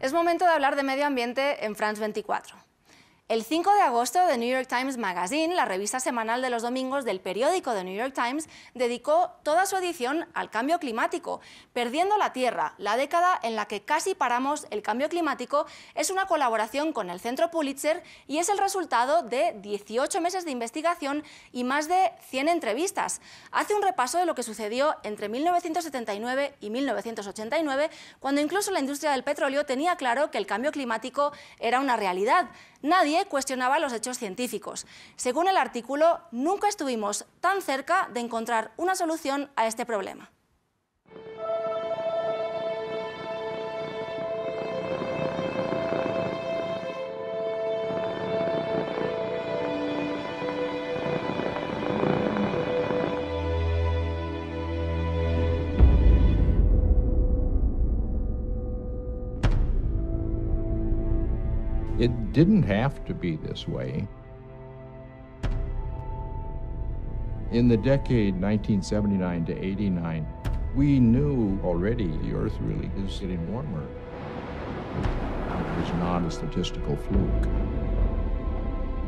Es momento de hablar de medio ambiente en France 24. El 5 de agosto, The New York Times Magazine, la revista semanal de los domingos del periódico The New York Times, dedicó toda su edición al cambio climático. Perdiendo la Tierra, la década en la que casi paramos el cambio climático, es una colaboración con el Centro Pulitzer y es el resultado de 18 meses de investigación y más de 100 entrevistas. Hace un repaso de lo que sucedió entre 1979 y 1989, cuando incluso la industria del petróleo tenía claro que el cambio climático era una realidad. Nadie cuestionaba los hechos científicos. Según el artículo, nunca estuvimos tan cerca de encontrar una solución a este problema. It didn't have to be this way. In the decade 1979 to 89, we knew already the Earth really is getting warmer. It was not a statistical fluke.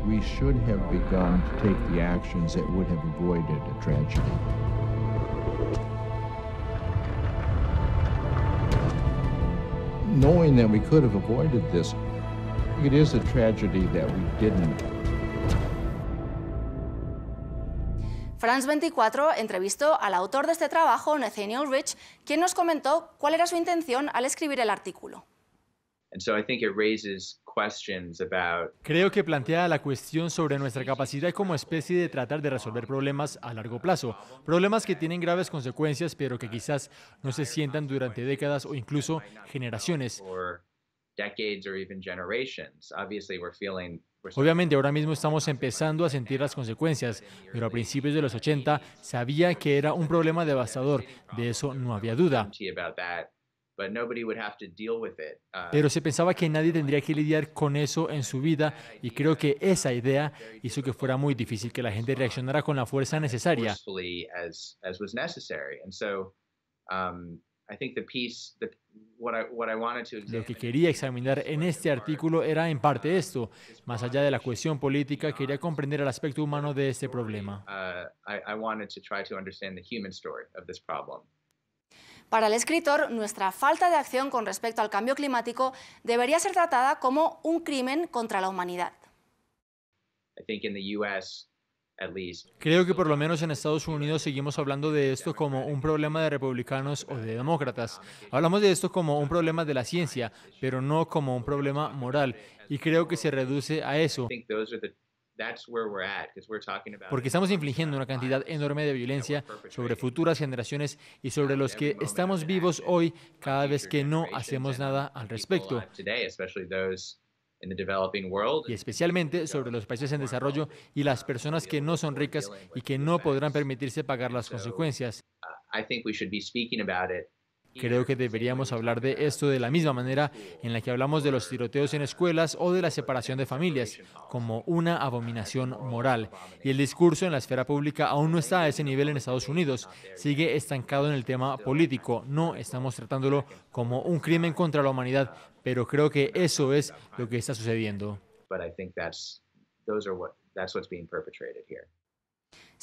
We should have begun to take the actions that would have avoided a tragedy. Knowing that we could have avoided this, it is a tragedy that we didn't. France 24 entrevistó al autor de este trabajo, Nathaniel Rich, quien nos comentó cuál era su intención al escribir el artículo. Creo que plantea la cuestión sobre nuestra capacidad como especie de tratar de resolver problemas a largo plazo, problemas que tienen graves consecuencias, pero que quizás no se sientan durante décadas o incluso generaciones. Obviamente ahora mismo estamos empezando a sentir las consecuencias, pero a principios de los 80 sabía que era un problema devastador, de eso no había duda. Pero se pensaba que nadie tendría que lidiar con eso en su vida y creo que esa idea hizo que fuera muy difícil que la gente reaccionara con la fuerza necesaria. Lo que quería examinar en este artículo era en parte esto. Más allá de la cuestión política, quería comprender el aspecto humano de este problema. Para el escritor, nuestra falta de acción con respecto al cambio climático debería ser tratada como un crimen contra la humanidad. Creo que por lo menos en Estados Unidos seguimos hablando de esto como un problema de republicanos o de demócratas. Hablamos de esto como un problema de la ciencia, pero no como un problema moral. Y creo que se reduce a eso. Porque estamos infligiendo una cantidad enorme de violencia sobre futuras generaciones y sobre los que estamos vivos hoy cada vez que no hacemos nada al respecto. Y especialmente sobre los países en desarrollo y las personas que no son ricas y que no podrán permitirse pagar las consecuencias. Creo que deberíamos hablar de esto de la misma manera en la que hablamos de los tiroteos en escuelas o de la separación de familias, como una abominación moral. Y el discurso en la esfera pública aún no está a ese nivel en Estados Unidos. Sigue estancado en el tema político. No estamos tratándolo como un crimen contra la humanidad, pero creo que eso es lo que está sucediendo.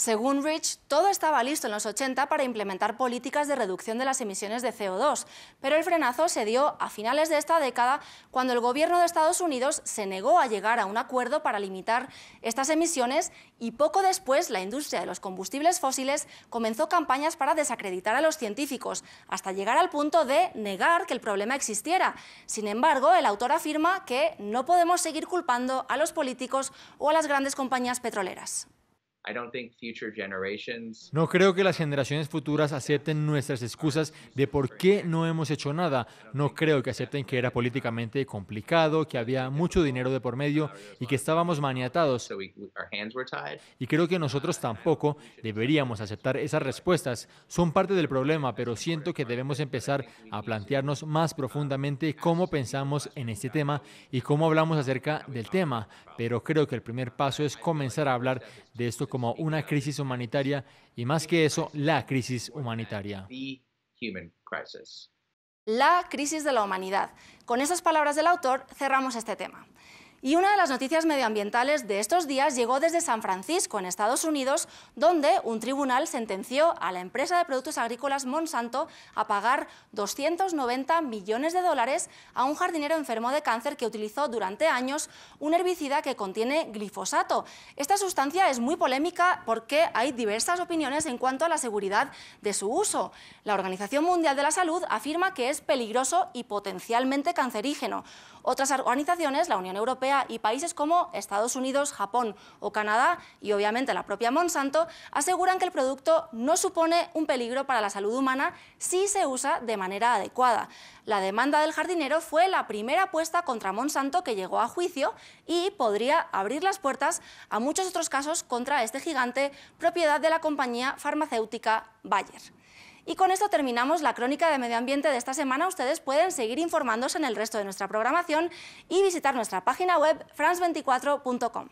Según Rich, todo estaba listo en los 80 para implementar políticas de reducción de las emisiones de CO2, pero el frenazo se dio a finales de esta década cuando el gobierno de Estados Unidos se negó a llegar a un acuerdo para limitar estas emisiones y poco después la industria de los combustibles fósiles comenzó campañas para desacreditar a los científicos, hasta llegar al punto de negar que el problema existiera. Sin embargo, el autor afirma que no podemos seguir culpando a los políticos o a las grandes compañías petroleras. No creo que las generaciones futuras acepten nuestras excusas de por qué no hemos hecho nada. No creo que acepten que era políticamente complicado, que había mucho dinero de por medio y que estábamos maniatados. Y creo que nosotros tampoco deberíamos aceptar esas respuestas. Son parte del problema, pero siento que debemos empezar a plantearnos más profundamente cómo pensamos en este tema y cómo hablamos acerca del tema. Pero creo que el primer paso es comenzar a hablar de esto como una crisis humanitaria y más que eso, la crisis humanitaria. la crisis de la humanidad. Con esas palabras del autor cerramos este tema. Y una de las noticias medioambientales de estos días llegó desde San Francisco, en Estados Unidos, donde un tribunal sentenció a la empresa de productos agrícolas Monsanto a pagar 290 millones de dólares a un jardinero enfermo de cáncer que utilizó durante años un herbicida que contiene glifosato. Esta sustancia es muy polémica porque hay diversas opiniones en cuanto a la seguridad de su uso. La Organización Mundial de la Salud afirma que es peligroso y potencialmente cancerígeno. Otras organizaciones, la Unión Europea y países como Estados Unidos, Japón o Canadá, y obviamente la propia Monsanto, aseguran que el producto no supone un peligro para la salud humana si se usa de manera adecuada. La demanda del jardinero fue la primera apuesta contra Monsanto que llegó a juicio y podría abrir las puertas a muchos otros casos contra este gigante, propiedad de la compañía farmacéutica Bayer. Y con esto terminamos la crónica de medio ambiente de esta semana. Ustedes pueden seguir informándose en el resto de nuestra programación y visitar nuestra página web france24.com.